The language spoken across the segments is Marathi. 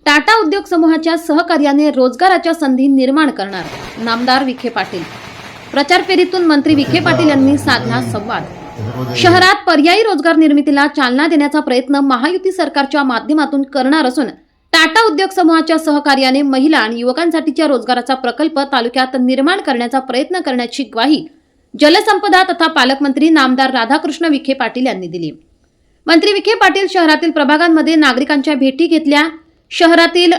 टाटा उद्योग समूहाच्या सहकार्याने रोजगाराच्या संधी निर्माण करणार, नामदार विखे पाटील। प्रचार फेरीतून मंत्री विखे पाटील यांनी साधला संवाद। शहरात पर्यायी रोजगार निर्मितीला चालना देण्याचा प्रयत्न महायुती सरकारच्या माध्यमातून करणार असून टाटा उद्योग समूहाच्या सहकार्याने महिला आणि युवकांसाठीच्या रोजगाराचा प्रकल्प तालुक्यात निर्माण करण्याचा प्रयत्न करण्याची ग्वाही जलसंपदा तथा पालकमंत्री नामदार राधाकृष्ण विखे पाटील यांनी दिली। मंत्री विखे पाटील शहरातील प्रभागांमध्ये नागरिकांच्या भेटी घेतल्या। शहरातील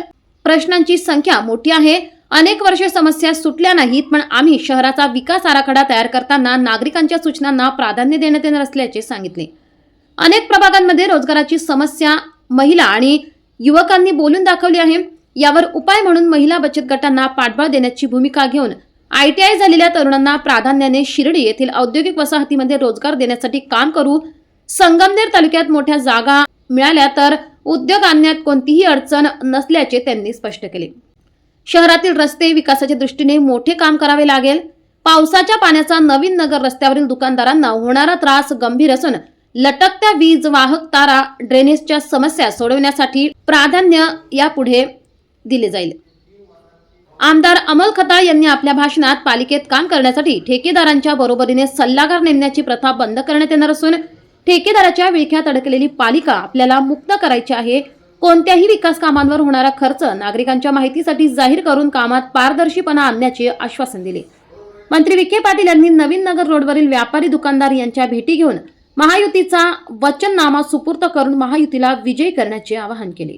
प्रश्नांची संख्या मोठी आहे, अनेक वर्षे समस्या सुटल्या नाहीत, पण आम्ही शहराचा विकास आराखडा तयार करताना नागरिकांच्या सूचनांना प्राधान्य देण्यात येणार असल्याचे सांगितले। अनेक प्रभागांमध्ये रोजगाराची समस्या महिला आणि युवकांनी बोलून दाखवली आहे। यावर उपाय म्हणून महिला बचत गटांना पाठबळ देण्याची भूमिका घेऊन ITI झालेल्या तरुणांना प्राधान्याने शिर्डी येथील औद्योगिक वसाहतीमध्ये रोजगार देण्यासाठी काम करू। संगमनेर तालुक्यात मोठ्या जागा मिळाल्या तर उद्योग आणण्यात कोणतीही अडचण नसल्याचे त्यांनी स्पष्ट केले। शहरातील रस्ते विकासाच्या दृष्टीने मोठे काम करावे लागेल। पावसाच्या पाण्याचा नवीन नगर रस्त्यावरील दुकानदारांना होणारा त्रास गंभीर असून लटकत्या वीज वाहक तारा ड्रेनेजच्या समस्या सोडवण्यासाठी प्राधान्य यापुढे दिले जाईल। आमदार अमोल खताळ यांनी आपल्या भाषणात पालिकेत काम करण्यासाठी ठेकेदारांच्या बरोबरीने सल्लागार नेमण्याची प्रथा बंद करण्यात येणार असून ठेकेदाराच्या विळख्यात अडकलेली पालिका आपल्याला मुक्त करायची आहे। कोणत्याही विकास कामांवर होणारा खर्च नागरिकांच्या माहितीसाठी जाहीर करून कामात पारदर्शीपणा आणण्याचे आश्वासन दिले। मंत्री विखे पाटील यांनी नवीन नगर रोडवरील व्यापारी दुकानदार यांच्या भेटी घेऊन महायुतीचा वचननामा सुपूर्द करून महायुतीला विजयी करण्याचे आवाहन केले।